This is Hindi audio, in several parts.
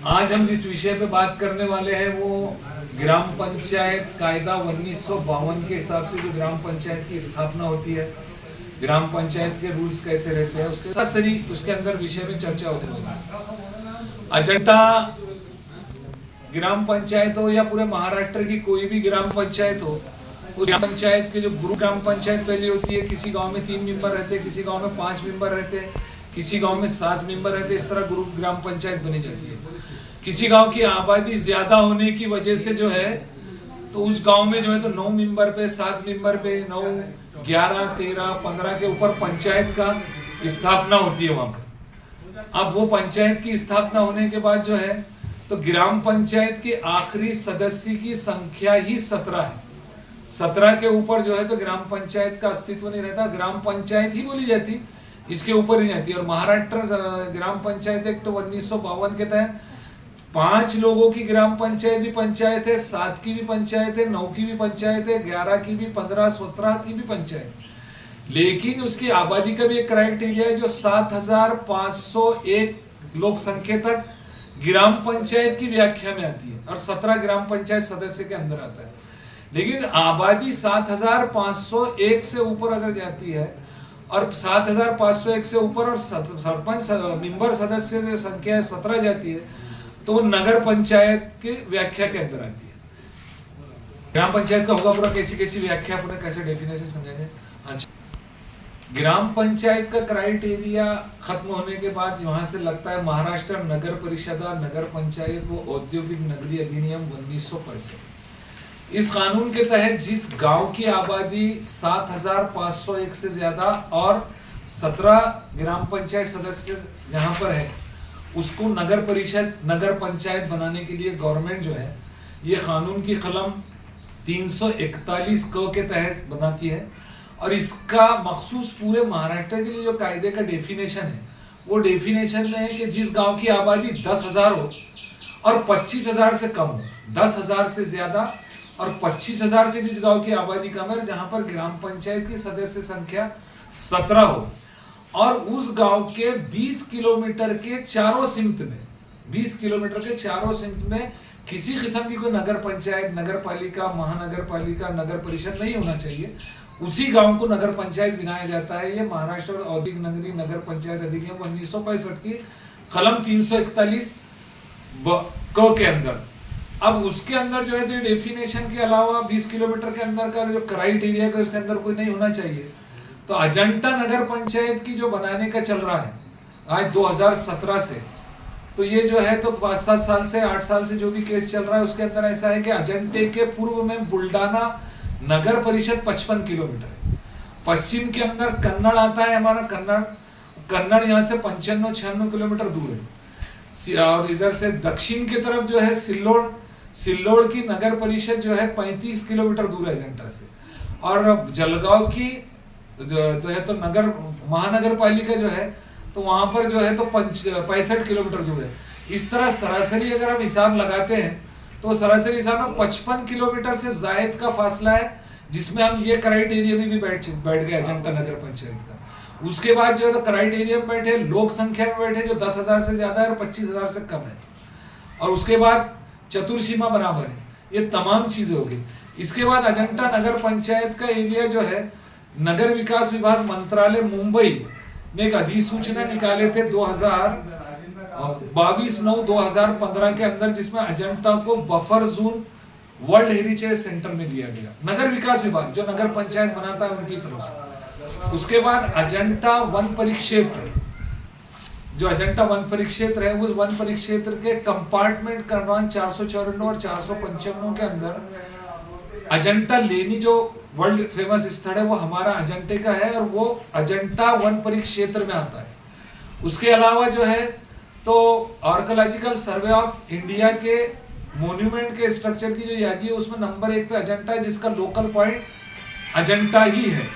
आज हम जिस विषय पे बात करने वाले हैं वो ग्राम पंचायत कायदा 1952 के हिसाब से जो ग्राम पंचायत की स्थापना होती है, ग्राम पंचायत के रूल्स कैसे रहते हैं, उसके अंदर विषय में चर्चा होती है। अजंता ग्राम पंचायत हो या पूरे महाराष्ट्र की कोई भी ग्राम पंचायत हो, उस ग्राम पंचायत के जो गुरु ग्राम पंचायत पहले होती है, किसी गांव में 3 मेंबर रहते हैं, किसी गांव में 5 मेंबर रहते हैं, किसी गांव में 7 मेंबर रहते हैं। इस तरह गुरु ग्राम पंचायत बनी जाती है। किसी गांव की आबादी ज्यादा होने की वजह से जो है तो उस गांव में जो है तो 9 मेंबर पे, 7 मेंबर पे, 9, 11, 13, 15 के ऊपर पंचायत का स्थापना होती है वहां पर। अब वो पंचायत की स्थापना होने के बाद जो है तो ग्राम पंचायत के आखिरी सदस्य की संख्या ही 17 है। 17 के ऊपर जो है तो ग्राम पंचायत का अस्तित्व नहीं रहता, ग्राम पंचायत ही बोली जाती, इसके ऊपर नहीं आती। और महाराष्ट्र ग्राम पंचायत एक्ट 1952 के तहत 5 लोगों की ग्राम पंचायत भी पंचायत है, 7 की भी पंचायत है, 9 की भी पंचायत है, 11 की भी, 15, 17 की भी पंचायत। लेकिन उसकी आबादी का भी एक क्राइटेरिया है जो 7501 लोक संख्या तक ग्राम पंचायत की व्याख्या में आती है और 17 ग्राम पंचायत सदस्य के अंदर आता है। लेकिन आबादी 7501 से ऊपर अगर जाती है और 7501 से ऊपर और सरपंच मेंबर सदस्य जो संख्या 17 जाती है तो वो नगर पंचायत के व्याख्या के अंदर आती है। ग्राम पंचायत का होगा पूरा कैसी व्याख्या, पूरा कैसे डेफिनेशन समझेंगे। अच्छा, ग्राम पंचायत का क्राइटेरिया खत्म होने के बाद वहां से लगता है महाराष्ट्र नगर परिषद और नगर पंचायत वो औद्योगिक नगरी अधिनियम 1965। इस कानून के तहत जिस गांव की आबादी 7501 से ज्यादा और 17 ग्राम पंचायत सदस्य जहां पर है उसको नगर परिषद नगर पंचायत बनाने के लिए गवर्नमेंट जो है ये कानून की कलम 341 क के तहत बनाती है। और इसका मखसूस पूरे महाराष्ट्र के लिए जो कायदे का डेफिनेशन है वो डेफिनेशन में है कि जिस गांव की आबादी 10,000 हो और 25,000 से कम हो, 10,000 से ज्यादा और 25,000 से जिस गांव की आबादी कम है, जहां पर ग्राम पंचायत की सदस्य संख्या 17 हो और उस गांव के 20 किलोमीटर के चारों सीमित में, 20 किलोमीटर के चारों सीमित में किसी किस्म की कोई नगर पंचायत, नगर पालिका, महानगर पालिका, नगर परिषद नहीं होना चाहिए, उसी गांव को नगर पंचायत बनाया जाता है। ये महाराष्ट्र औद्योगिक नगरी नगर पंचायत अधिनियम 1965 की कलम 341 क के अंदर। अब उसके अंदर जो है तो डेफिनेशन के अलावा 20 किलोमीटर के अंदर का जो क्राइटेरिया है उसके अंदर कोई नहीं होना चाहिए। तो अजंता नगर पंचायत की जो बनाने का चल रहा है आज 2017 से, तो ये जो है तो 5-7 साल से 8 साल से जो भी केस चल रहा है उसके अंदर ऐसा है कि अजंते के पूर्व में बुल्डाना नगर परिषद 55 किलोमीटर है। पश्चिम के अंदर कन्नड़ आता है, हमारा कन्नड़ यहाँ से 95-96 किलोमीटर दूर है। और इधर से दक्षिण की तरफ जो है सिल्लोड़ की नगर परिषद जो है 35 किलोमीटर दूर है अजंता से। और जलगांव की जो है तो महानगर पालिका जो है तो वहां पर जो है तो 65 किलोमीटर दूर है। इस तरह सरासरी अगर हम हिसाब लगाते हैं तो सरासरी हिसाब में 55 किलोमीटर से जायद का फासला है, जिसमें हम ये क्राइटेरिया भी बैठ गए अजंता नगर पंचायत का। उसके बाद जो है तो क्राइटेरिया में बैठे लोक संख्या में बैठे जो 10,000 से ज्यादा है और 25,000 से कम है। और उसके बाद चतुर्सीमा बराबर है, ये तमाम चीजें हो गई। इसके बाद अजंता नगर पंचायत का एरिया जो है नगर विकास विभाग मंत्रालय मुंबई ने एक अधिसूचना निकाले थे 22/9/2015 के अंदर, जिसमें अजंता को buffer zone world heritage centre में लिया गया, नगर विकास विभाग जो नगर पंचायत बनाता है उनकी तरफ से। उसके बाद अजंता वन परिक्षेत्र, जो अजंता वन परिक्षेत्र है उस वन परिक्षेत्र के कंपार्टमेंट क्रमांक 454 और 455 के अंदर अजंता लेनी जो वर्ल्ड फेमस स्थल है वो हमारा अजंते का है और वो अजंता वन परिक्षेत्र में आता है। उसके अलावा जो है तो आर्कियोलॉजिकल सर्वे ऑफ इंडिया के मोन्यूमेंट के स्ट्रक्चर की जो यादी है उसमें नंबर 1 पे अजंता है, जिसका लोकल पॉइंट अजंता ही है।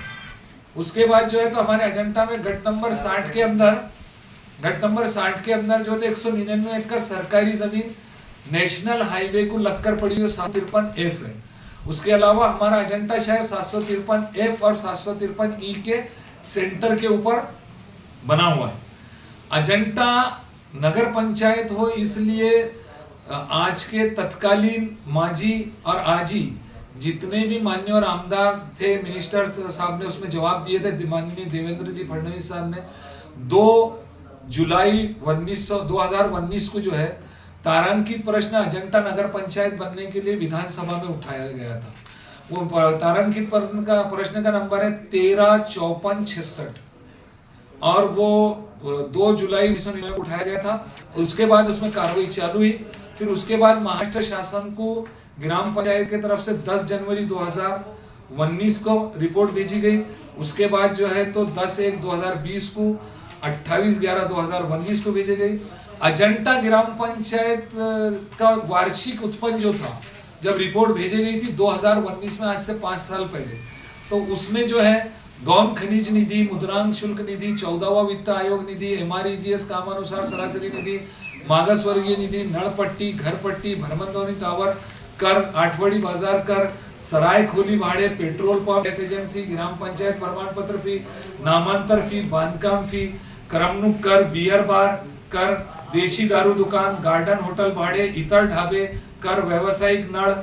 उसके बाद जो है तो हमारे अजंता में गट नंबर 60 के अंदर जो है 199 एकड़ सरकारी जमीन नेशनल हाईवे को लगकर पड़ी हुई 753F है। उसके अलावा हमारा अजंता शहर 753F और 753E के सेंटर के ऊपर बना हुआ है। अजंता नगर पंचायत हो, इसलिए आज के तत्कालीन मांझी और आजी जितने भी माननीय और आमदार थे, मिनिस्टर साहब ने उसमें जवाब दिए थे, माननीय देवेंद्र जी फडणवीस साहब ने 2 जुलाई 2019 को जो है तारांकित प्रश्न अजंता नगर पंचायत बनने के लिए विधानसभा में उठाया गया था। वो तारांकित प्रश्न का नंबर है 135466 और वो 2 जुलाई 2019 में उठाया गया था। उसके बाद उसमें कार्रवाई चालू हुई। फिर उसके बाद महाराष्ट्र शासन को ग्राम पंचायत की तरफ से 10 जनवरी 2019 को रिपोर्ट भेजी गई। उसके बाद जो है तो 10/1/2020 को 28/11/2019 को भेजी गई। अजंता ग्राम पंचायत का वार्षिक उत्पन्न जो था, जब रिपोर्ट भेजी गई थी 2019 में, आज से 5 साल पहले, तो उसमें जो है गौण खनिज निधि, मुद्रांक शुल्क निधि, 14वां वित्त आयोग निधि, MREGS कामानुसार सरासरी निधि, मागास वर्गीय निधि, नळपट्टी, घरपट्टी, भ्रमणध्वनी टावर कर, आठवडी बाजार कर, सराय खोली भाड़े, पेट्रोल पंप, गैस एजेंसी, ग्राम पंचायत प्रमाण पत्र फी, नामांतर फी, बांधकाम फी, करमणूक कर, बियर बार कर, देशी दारू दुकान, गार्डन होटल भाड़े, इतर ढाबे कर, व्यावसायिक नळ,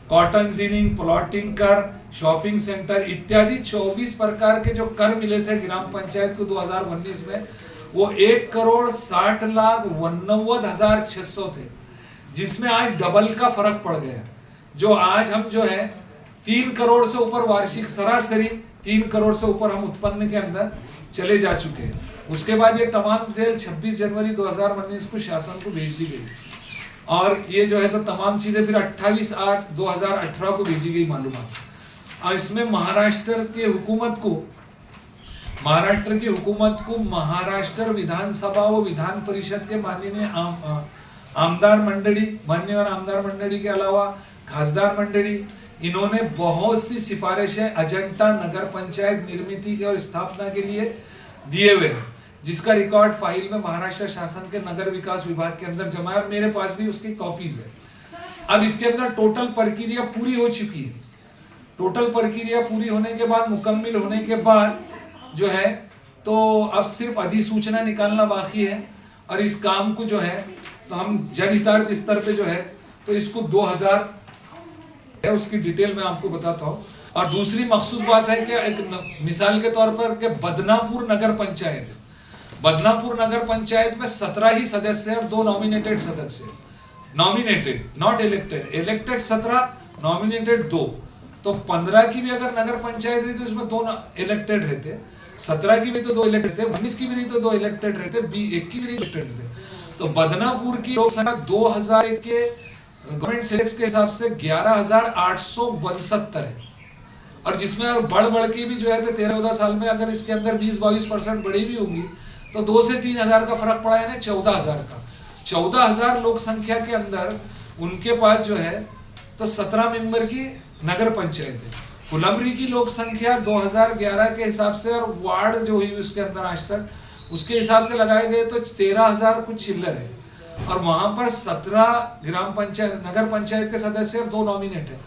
कॉटन जिनिंग, प्लॉटिंग कर, शॉपिंग सेंटर इत्यादि 24 प्रकार के जो कर मिले थे ग्राम पंचायत को 2019 में, वो 1,60,89,600 थे, जिसमें आज डबल का फर्क पड़ गया। जो आज हम जो है 3 करोड़ से ऊपर वार्षिक सरासरी 3 करोड़ से ऊपर हम उत्पन्न के अंदर चले जा चुके हैं। उसके बाद ये तमाम डिटेल 26 जनवरी 2019 को शासन को भेज दी गई और ये जो है तो तमाम चीजें फिर 28/8/2018 को भेजी गई मालूमात। और इसमें महाराष्ट्र की हुकूमत को महाराष्ट्र विधानसभा व विधान परिषद के माननीय आमदार मंडली के अलावा खासदार मंडली, इन्होंने बहुत सी सिफारिशें अजंता नगर पंचायत निर्मिति के और स्थापना के लिए दिए हुए हैं, जिसका रिकॉर्ड फाइल में महाराष्ट्र शासन के नगर विकास विभाग के अंदर जमा है। मेरे पास भी उसकी कॉपीज है। अब इसके अंदर टोटल प्रक्रिया पूरी हो चुकी है। टोटल प्रक्रिया पूरी होने के बाद, मुकम्मल होने के बाद जो है तो अब सिर्फ अधिसूचना निकालना बाकी है। और इस काम को जो है तो हम जनहितार्थ स्तर पे जो है तो इसको 2000 है, उसकी डिटेल में आपको बताता हूँ। और दूसरी मखसूस बात है कि एक मिसाल के तौर पर कि बदनापुर नगर पंचायत में 17 ही सदस्य और 2 नॉमिनेटेड सदस्य, nominated not elected, elected 17, nominated 2, तो 15 की भी अगर नगर पंचायत रही तो उसमें 2 इलेक्टेड रहते, 17 की भी तो 2 इलेक्टेड थे, 19 की भी रही तो 2 इलेक्टेड रहते, 1 की भी इलेक्टेड रहते। तो बदनापुर की लोक संख्या 2000 के गवर्नमेंट सेंसस के हिसाब से 11,862 है। और जिसमें बढ़ के भी जो है तो 13-14 साल में अगर इसके अंदर 20-22% बढ़ी भी होगी तो 2 से 3,000 का फर्क पड़ा, यानी 14,000 का। 14,000 लोक संख्या के अंदर उनके पास जो है तो 17 मेंबर की नगर पंचायत है। फुलंब्री की लोक संख्या 2011 के हिसाब से और वार्ड जो हुई उसके अंदर आज तक उसके हिसाब से लगाए गए तो 13,000 कुछ चिल्लर है। और वहां पर 17 ग्राम पंचायत नगर पंचायत के सदस्य और 2 नॉमिनेट है।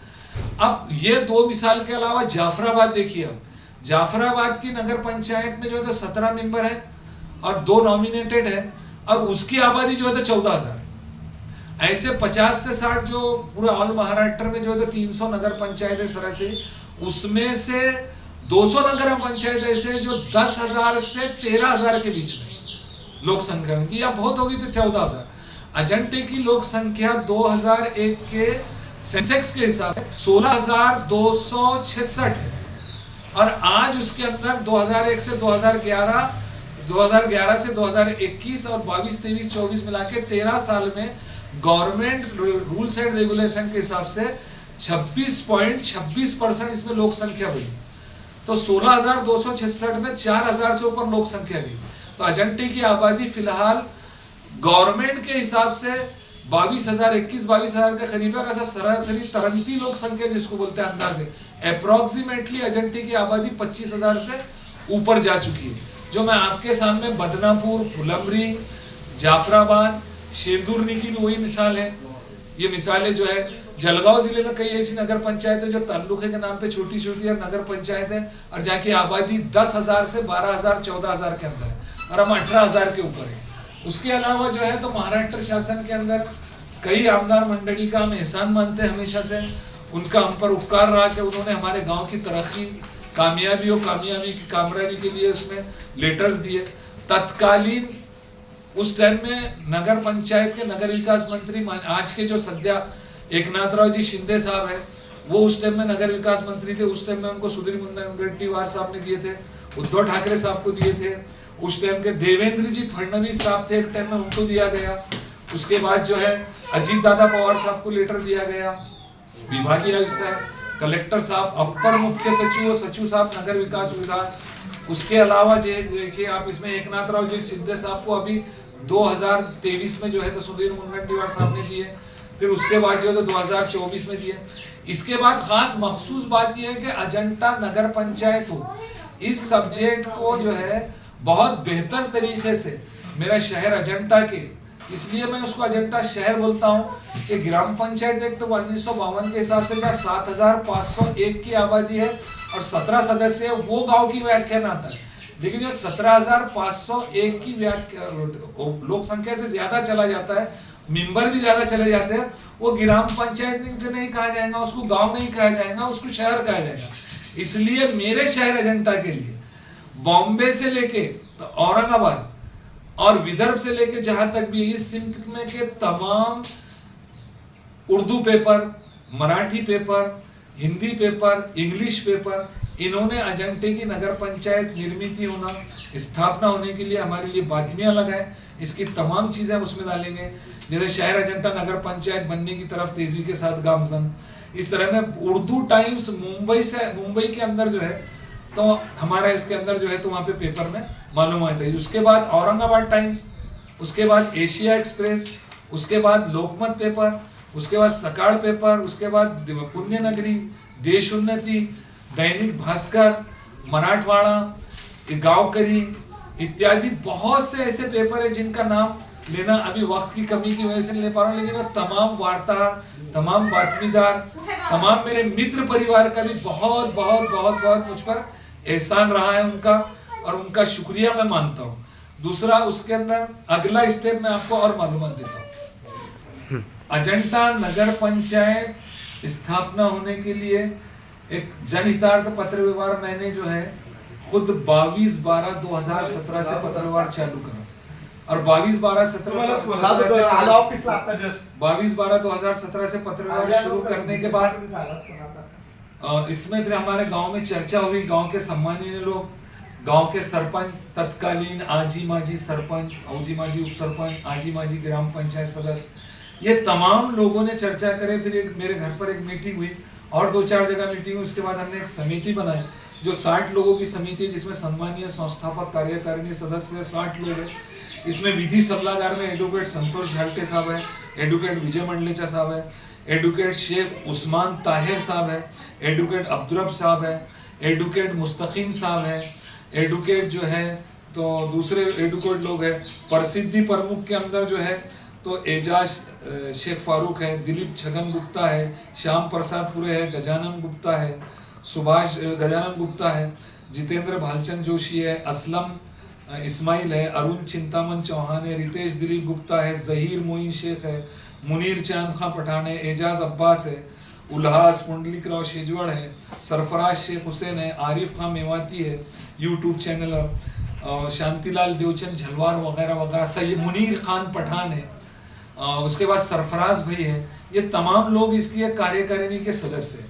अब ये 2 मिसाल के अलावा जाफराबाद देखिए, अब जाफराबाद की नगर पंचायत में जो है तो 17 मेंबर है और 2 नॉमिनेटेड है और उसकी आबादी जो है तो 14,000 है। ऐसे 50 से 60 जो पूरा ऑल महाराष्ट्र में जो है तो 300 नगर पंचायत है सरासरी, उसमें से 200 नगर पंचायत ऐसे जो 10,000 से 13,000 के बीच में लोक संख्या की, या बहुत होगी तो 14,000। अजंटे की लोक संख्या 2001 के सेंसेक्स के हिसाब से 16,266 है और आज उसके अंदर 2001 से 2011 से 2021 और 22-23-24 मिला के 13 साल में गवर्नमेंट रूल्स एंड रेगुलेशन के हिसाब से 26.26% इसमें लोक संख्या बढ़ी। तो 16,266 में 4,000 से ऊपर लोक संख्या गई। तो अजंटे की आबादी फिलहाल गवर्नमेंट के हिसाब से 22,000 के करीब है। ऐसा सरासरी तरंती लोक संख्या जिसको बोलते हैं अंदाजे अप्रोक्सीमेटली अजंटे की आबादी 25,000 से ऊपर जा चुकी है। जो मैं आपके सामने बदनापुर, फुलंब्री, जाफराबाद, शेंदुरनी की भी वही मिसाल है। ये मिसालें जो है जलगांव जिले में कई ऐसी नगर पंचायत है जो ताल्लुके के नाम पे छोटी छोटी नगर पंचायत है और जाके आबादी 10,000 से 12,000 14,000 के अंदर है और हम 18,000 के ऊपर है। उसके अलावा जो है तो महाराष्ट्र शासन के अंदर कई आमदार मंडली का हम एहसान मानते हैं हमेशा से, उनका हम पर उपकार रहा कि उन्होंने हमारे गांव की तरक्की, कामयाबी की कामरानी के लिए उसमें लेटर्स दिए। तत्कालीन उस टाइम में नगर पंचायत के नगर विकास मंत्री आज के जो सद्या एकनाथराव जी शिंदे साहब है, वो उस टाइम में नगर विकास मंत्री थे। उस टाइम में उनको सुधीर मुनगंटीवार साहब ने दिए थे, उद्धव ठाकरे साहब को दिए थे, उस टाइम के देवेंद्र जी फडणवीस साहब थे एक टाइम में, उनको दिया गया। उसके बाद जो है अजीत दादा पवार साहब को लेटर दिया गया, विभागीय आयुक्त साहब, कलेक्टर साहब, अपर मुख्य सचिव, सचिव साहब नगर विकास विभाग। उसके अलावा जो देखिए आप इसमें एकनाथराव जी शिंदे साहब को अभी 2023 में जो है तो सुधीर मुनगंटीवार साहब ने दिए, फिर उसके बाद जो है तो 2024 में दिए। इसके बाद खास मखसूस बात यह है कि अजंता नगर पंचायत हो, इस सब्जेक्ट को जो है बहुत बेहतर तरीके से मेरा शहर अजंता के, इसलिए मैं उसको अजंता शहर बोलता हूँ कि ग्राम पंचायत एक्ट 1952 के हिसाब से जहाँ 7501 की आबादी है और 17 सदस्य है, वो गांव की व्याख्या में आता है। लेकिन जो 17,501 की व्याख्या लोक संख्या से ज्यादा चला जाता है, मेंबर भी ज्यादा चले जाते हैं, वो ग्राम पंचायत नहीं कहा जाएगा, उसको गांव नहीं कहा जाएगा, उसको शहर कहा जाएगा। इसलिए मेरे शहर अजंता के लिए बॉम्बे से लेके तो औरंगाबाद और विदर्भ से लेके जहां तक भी इस सिंध में के तमाम Urdu paper, Marathi paper, Hindi paper, English paper, इन्होंने अजंटे की नगर पंचायत निर्मित होना, स्थापना होने के लिए हमारे लिए बातमियां लगाए। इसकी तमाम चीजें उसमें डालेंगे, जैसे शहर अजंता नगर पंचायत बनने की तरफ तेजी के साथ गामजन। इस तरह में उर्दू टाइम्स मुंबई के अंदर जो है तो हमारा इसके अंदर जो है तो वहाँ पे पेपर में मालूम आता है। उसके बाद औरंगाबाद टाइम्स, उसके बाद एशिया एक्सप्रेस, उसके बाद लोकमत पेपर, उसके बाद सकाळ पेपर, उसके बाद पुण्य नगरी, देश उन्नति, दैनिक भास्कर, मराठवाड़ा, गांवकरी इत्यादि बहुत से ऐसे पेपर है जिनका नाम लेना अभी वक्त की कमी की वजह से नहीं ले पा रहा हूँ। लेकिन तमाम वार्ता, तमाम बातमीदार, तमाम मेरे मित्र परिवार का भी बहुत बहुत बहुत बहुत मुझ पर एहसान रहा है उनका, और उनका शुक्रिया मैं मानता हूँ। दूसरा उसके अंदर अगला स्टेप मैं आपको और मालूमात देता हूँ। अजंता नगर पंचायत स्थापना होने के लिए एक जनहितार्थ पत्र व्यवहार मैंने जो है खुद 22/12/2017 से पत्र व्यवहार चालू करा, और 22/12/2017 से पत्र व्यवहार शुरू करने के बाद इसमें फिर हमारे गांव में चर्चा हुई। गांव के सम्मानीय लोग, गांव के सरपंच, तत्कालीन आजी माजी सरपंच, औजी माजी उप सरपंच, आजी माजी ग्राम पंचायत सदस्य, ये तमाम लोगों ने चर्चा करे। फिर मेरे घर पर एक मीटिंग हुई और 2-4 जगह मीटिंग हुई। उसके बाद हमने एक समिति बनाई जो 60 लोगों की समिति है, जिसमें सम्मानीय संस्थापक कार्यकारिणी सदस्य 60 लोग हैं। इसमें विधि सलाहकार में एडवोकेट संतोष झालटे साहब है, एडवोकेट विजय मंडलेचा साहब है, एडवोकेट शेख उस्मान ताहिर साहब है, एडवोकेट अब्दुरब साहब है, एडवोकेट मुस्तकीम साहब है, एडवोकेट जो है तो दूसरे एडवोकेट लोग हैं। प्रसिद्धि प्रमुख के अंदर जो है तो एजाज शेख फारूक है, दिलीप छगन गुप्ता है, श्याम प्रसाद पुरे है, गजानन गुप्ता है, सुभाष गजानन गुप्ता है, जितेंद्र भालचंद जोशी है, असलम इस्माइल है, अरुण चिंतामन चौहान है, रितेश दिलीप गुप्ता है, जहीर मोइन शेख है, मुनीर चांद खां पठान है, एजाज अब्बास है, उल्हास पुंडलिक राव शेजवाड़ है, सरफराज शेख हुसैन है, आरिफ खां मेवाती है, यूट्यूब चैनल, शांतिलाल देवचंद झलवार वगैरह वगैरह, सैयद मुनीर खान पठान है, उसके बाद सरफराज भाई है। ये तमाम लोग इसकी एक कार्यकारिणी के सदस्य हैं।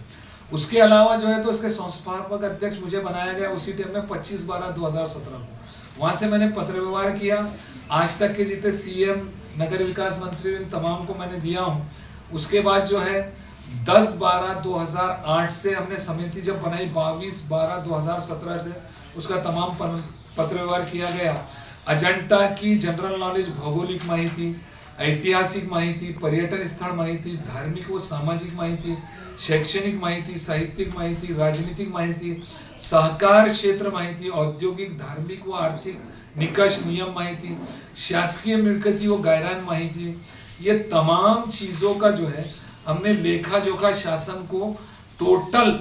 उसके अलावा जो है तो इसके संस्थापक अध्यक्ष मुझे बनाया गया उसी टाइम में 25/12/2017 को। वहां से मैंने पत्र व्यवहार किया। आज तक के जितने सीएम, नगर विकास मंत्री, इन तमाम को मैंने दिया हूँ। उसके बाद जो है 10/12/2008 से हमने समिति जब बनाई, 22/12/2017 से उसका तमाम पत्र व्यवहार किया गया। अजंता की जनरल नॉलेज, भौगोलिक माहिती, ऐतिहासिक माहिती, पर्यटन स्थळ माहिती, धार्मिक व सामाजिक माहिती, शैक्षणिक माहिती, साहित्यिक माहिती, राजनीतिक माहिती, सहकार क्षेत्र माहिती, औद्योगिक, धार्मिक व आर्थिक निकष नियम माहिती, शासकीय मिलकती व गायरान माहिती, ये तमाम चीजों का जो है हमने लेखा जोखा शासन को टोटल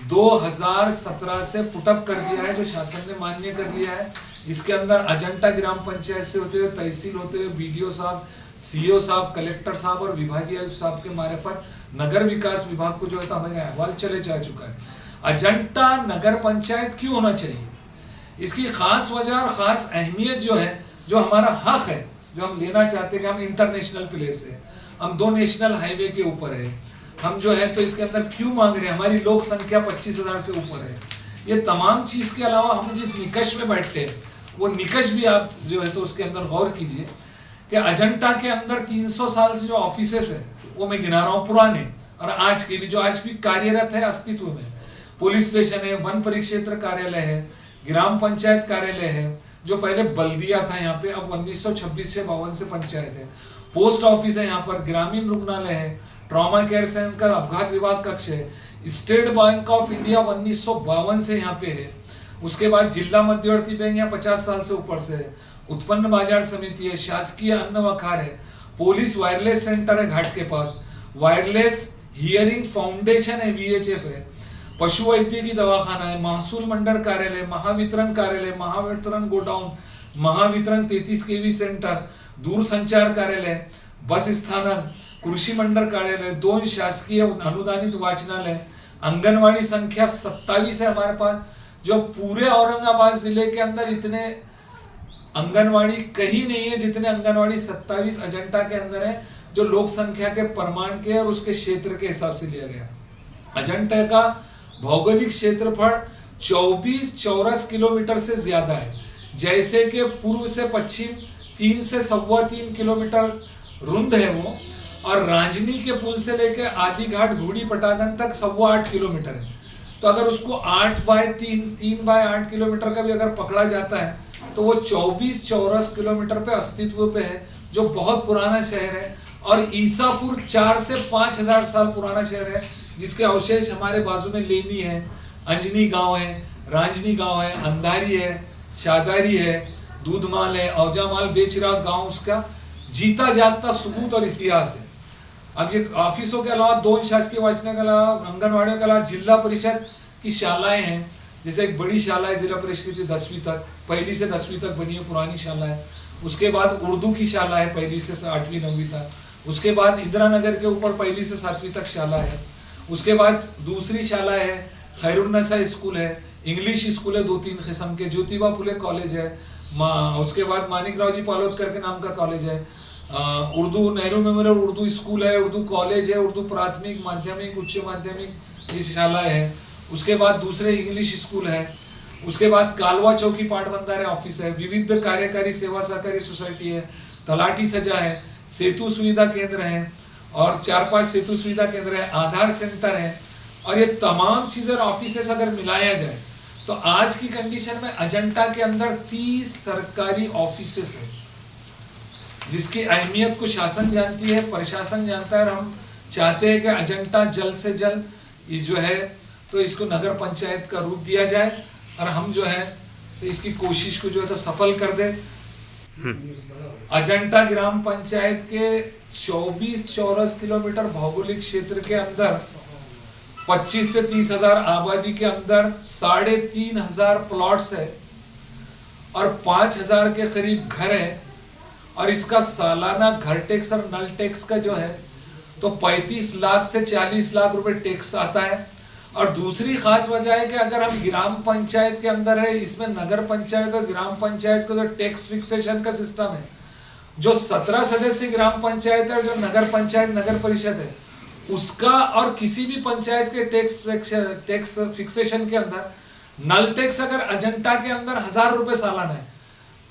2017 से पुटअप कर दिया है, जो शासन ने मान्य कर लिया है। इसके अंदर अजंता ग्राम पंचायत से होते हुए तहसील होते हुए बीडीओ साहब, सीओ साहब, कलेक्टर साहब और विभागीय आयुक्त साहब के मार्फत नगर विकास विभाग को जो है तो हमारे अहवाल चले जा चुका है। अजंता नगर पंचायत क्यों होना चाहिए, इसकी खास वजह और खास अहमियत जो है, जो हमारा हक है, जो हम लेना चाहते हैं कि हम इंटरनेशनल प्लेस है, हम 2 नेशनल हाईवे के ऊपर है, हम जो है तो इसके अंदर क्यों मांग रहे हैं, हमारी लोक संख्या 25,000 से ऊपर है। ये तमाम चीज के अलावा हम जिस निकष में बैठते हैं वो निकष भी आप जो है तो उसके अंदर गौर कीजिए कि अजंता के अंदर 300 साल से जो ऑफिसेस है वो मैं गिना रहा हूँ, पुराने और आज के भी, जो आज भी कार्यरत है, अस्तित्व में। पुलिस स्टेशन है, वन परिक्षेत्र कार्यालय है, ग्राम पंचायत कार्यालय है, जो पहले बल्दिया था यहाँ पे, अब 1926 से 52 से पंचायत है। पोस्ट ऑफिस है यहाँ पर, ग्रामीण रुग्णालय है, ट्रॉमा केयर सेंटर, अपघात विभाग कक्ष है, स्टेट बैंक ऑफ इंडिया 1952 से यहाँ पे है। उसके बाद जिला मध्यवर्ती बैंक यहाँ 50 साल से ऊपर से है, उत्पन्न बाजार समिति है, शासकीय अन्न वखार है, पुलिस वायरलेस सेंटर है घाट के पास, वायरलेस हियरिंग फाउंडेशन है, VHF है, पशु वैद्यकीय दवाखाना है, महसूल मंडल कार्यालय, महावितरण कार्यालय, Mahavitaran godown, Mahavitaran 33 kV centre, दूरसंचार कार्यालय, बस स्थानक, कृषि मंडल कार्यालय, 2 शासकीय अनुदानित वाचनालय, आंगनवाड़ी संख्या 27 है हमारे पास। जो पूरे औरंगाबाद जिले के अंदर इतने आंगनवाड़ी कहीं नहीं है जितने आंगनवाड़ी 27 अजंता के अंदर है, जो लोक संख्या के प्रमाण के और उसके क्षेत्र के हिसाब से लिया गया। अजंता का भौगोलिक क्षेत्रफल 24 चौरस किलोमीटर से ज्यादा है, जैसे कि पूर्व से पश्चिम 3 से 3.25 किलोमीटर रुंद है वो, और रांजनी के पुल से लेकर आदि घाट घूड़ी पटागन तक 8.25 किलोमीटर है। तो अगर उसको 3/8 किलोमीटर का भी अगर पकड़ा जाता है तो वो 24 चौरस किलोमीटर पे अस्तित्व पे है, जो बहुत पुराना शहर है। और ईसापुर 4 से 5,000 साल पुराना शहर है, जिसके अवशेष हमारे बाजू में लेनी है, अंजनी गांव है, रांजनी गांव है, अंधारी है, शादारी है, दूधमाल है, औजामाल, बेचराग गांव उसका जीता जागता सबूत और इतिहास है। अब ये ऑफिसों के अलावा 2 शासकीय वाचनालय के अलावा, आंगनवाड़ियों के अलावा जिला परिषद की शालाएं हैं। जैसे एक बड़ी शाला है जिला परिषद की 10वीं तक, 1ली से 10वीं तक बनी है, पुरानी शाला है। उसके बाद उर्दू की शाला है 1ली से 8वीं 9वीं तक। उसके बाद इंदिरा नगर के ऊपर 1ली से 7वीं तक शाला है। उसके बाद दूसरी शाला है, खैरुन्नसा स्कूल है, इंग्लिश स्कूल है 2-3 किस्म के, ज्योतिबा फुले कॉलेज है, उसके बाद मानिकराव जी पालोदकर के नाम का कॉलेज है, उर्दू नेहरू मेमोरियल उर्दू स्कूल है, उर्दू कॉलेज है, उर्दू प्राथमिक, माध्यमिक, उच्च माध्यमिक ये शालाएं है। उसके बाद दूसरे इंग्लिश स्कूल है। उसके बाद कालवा चौकी पाटबंधारे ऑफिस है, विविध कार्यकारी सेवा सहकारी सोसाइटी है, तलाटी सजा है, सेतु सुविधा केंद्र है और 4-5 सेतु सुविधा केंद्र है, आधार सेंटर है। और ये तमाम चीजें ऑफिसेस अगर मिलाया जाए तो आज की कंडीशन में अजंता के अंदर 30 सरकारी ऑफिसेस है, जिसकी अहमियत को शासन जानती है, प्रशासन जानता है। और हम चाहते हैं कि अजंता जल्द से जल्द ये जो है तो इसको नगर पंचायत का रूप दिया जाए और हम जो है तो इसकी कोशिश को जो है तो सफल कर दे। अजंता ग्राम पंचायत के 24 चौरस किलोमीटर भौगोलिक क्षेत्र के अंदर 25 से 30,000 आबादी के अंदर 3,500 प्लॉट्स है और 5,000 के करीब घर है। और इसका सालाना घर टैक्स और नल टैक्स का जो है तो 35 लाख से 40 लाख रुपए टैक्स आता है। और दूसरी खास वजह है कि अगर हम ग्राम पंचायत के अंदर है, इसमें नगर पंचायत और ग्राम पंचायत का जो टैक्स फिक्सेशन का सिस्टम है, जो 17 सदस्यीय ग्राम पंचायत है, जो नगर पंचायत नगर परिषद है, उसका और किसी भी पंचायत के टैक्स फिक्सेशन के अंदर नल टैक्स अगर अजंता के अंदर 1,000 रुपए सालाना है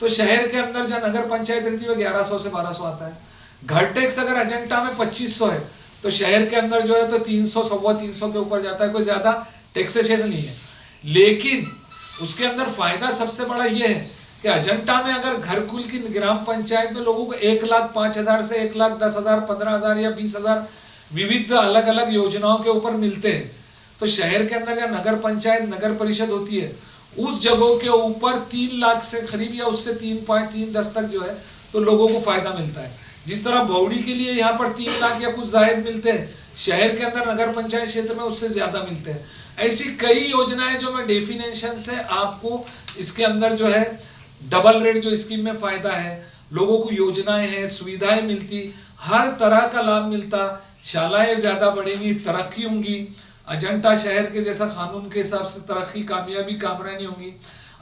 तो शहर के अंदर जो नगर पंचायत रहती है वो 1100 से 1200 आता है। घर टैक्स अगर अजंता में 2500 है तो शहर के अंदर जो है तो 300 350 के ऊपर जाता है, कोई ज्यादा टैक्सेशन नहीं है। लेकिन उसके अंदर फायदा सबसे बड़ा ये है कि अजंता में अगर घरकुल की ग्राम पंचायत में लोगों को 1,05,000 से 1,10,000, 15,000 या 20,000 विविध अलग अलग योजनाओं के ऊपर मिलते हैं, तो शहर के अंदर या नगर पंचायत नगर परिषद होती है उस जगहों के ऊपर 3 लाख से करीब या उससे 3.10 तक जो है तो लोगों को फायदा मिलता है। जिस तरह भौड़ी के लिए यहाँ पर 3 लाख या कुछ जायद मिलते हैं, शहर के अंदर नगर पंचायत क्षेत्र में उससे ज्यादा मिलते हैं। ऐसी कई योजनाएं जो मैं डेफिनेशन से आपको इसके अंदर जो है डबल रेट जो स्कीम में फायदा है, लोगों को योजनाएं हैं, सुविधाएं मिलती, हर तरह का लाभ मिलता, शालाएं ज्यादा बढ़ेंगी, तरक्की होंगी। अजंता शहर के जैसा कानून के हिसाब से तरक्की, कामयाबी, कामरानी होंगी।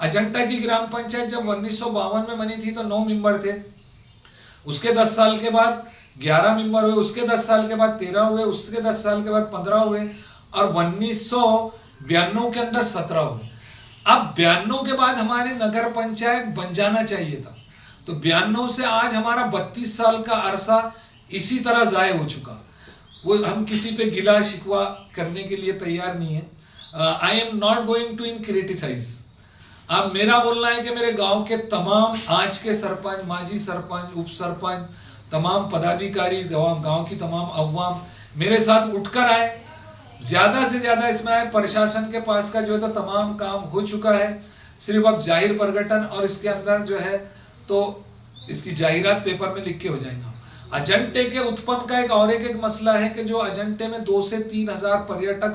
अजंता की ग्राम पंचायत जब 1952 में बनी थी तो 9 मेंबर थे, उसके 10 साल के बाद 11 मेंबर हुए, उसके 10 साल के बाद 13 हुए, उसके 10 साल के बाद 15 हुए और 1992 के अंदर 17 हुए। अब 92 के बाद हमारे नगर पंचायत बन जाना चाहिए था, तो 92 से आज हमारा 32 साल का अरसा इसी तरह जाय हो चुका। वो हम किसी पे गिला शिकवा करने के लिए तैयार नहीं है। I am not going to in criticize. अब मेरा बोलना है कि मेरे गांव के तमाम आज के सरपंच, माजी सरपंच, उप सरपंच, तमाम पदाधिकारी, गांव की तमाम अवाम मेरे साथ उठकर आए, ज्यादा से ज्यादा इसमें आए। प्रशासन के पास का जो है तो तमाम काम हो चुका है, सिर्फ अब जाहिर प्रकटन और इसके अंदर जो है तो इसकी जाहिरात पेपर में लिख के हो जाएगा। अजंटे के उत्पन्न का एक मसला है कि जो अजंटे में 2 से 3 हजार पर्यटक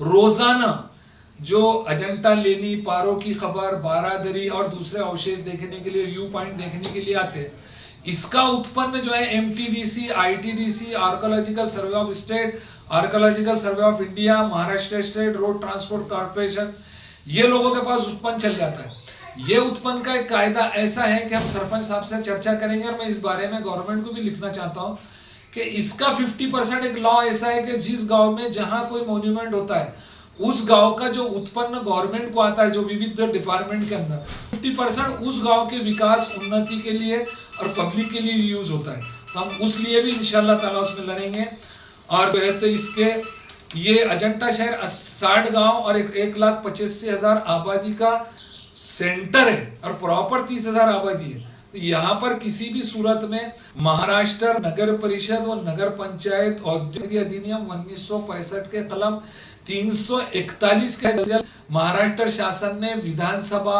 रोजाना जो अजंता लेनी, पारो की खबर, बारादरी और दूसरे अवशेष देखने के लिए, व्यू पॉइंट देखने के लिए आते हैं, इसका उत्पन्न जो है MTDC, ITDC, archaeological survey of state, archaeological survey of India, Maharashtra state road transport corporation, ये लोगों के पास उत्पन्न चल जाता है। ये उत्पन्न का एक कायदा ऐसा है कि हम सरपंच साहब से चर्चा करेंगे और मैं इस बारे में गवर्नमेंट को भी लिखना चाहता हूं कि इसका 50% एक लॉ ऐसा है कि जिस गांव में जहां कोई मॉन्यूमेंट होता है उस गांव का जो उत्पन्न गवर्नमेंट को आता है, जो विविध डिपार्टमेंट के अंदर 50% उस गांव के विकास, उन्नति के लिए और पब्लिक के लिए यूज होता है। तो हम उस लिए भी इंशाल्लाह ताला उसमें लड़ेंगे। और जो है तो इसके ये अजंता शहर 60 गांव और 1,85,000 आबादी का सेंटर है और प्रॉपर 30,000 आबादी है। तो यहाँ पर किसी भी सूरत में महाराष्ट्र नगर परिषद और नगर पंचायत औद्योगिक अधिनियम 1965 के कलम 341 के महाराष्ट्र शासन ने विधानसभा,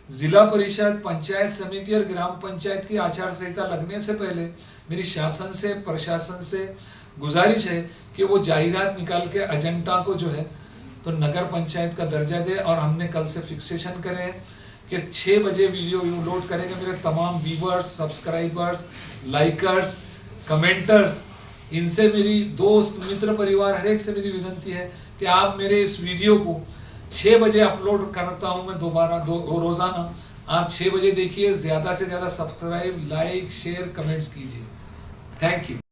जिला परिषद, पंचायत समिति और ग्राम पंचायत की आचार संहिता लगने से पहले मेरी शासन से, प्रशासन से गुजारिश है कि वो जाहिरात निकाल के अजंता को जो है तो नगर पंचायत का दर्जा दे। और हमने कल से फिक्सेशन करे हैं कि 6 बजे वीडियो लोड करेंगे। मेरे तमाम व्यूवर्स, सब्सक्राइबर्स, लाइकर्स, कमेंटर्स, इनसे मेरी दोस्त, मित्र, परिवार हर एक से मेरी विनती है कि आप मेरे इस वीडियो को 6 बजे अपलोड करता हूं मैं दोबारा रोजाना, आप 6 बजे देखिए, ज्यादा से ज्यादा सब्सक्राइब, लाइक, शेयर, कमेंट्स कीजिए। Thank you.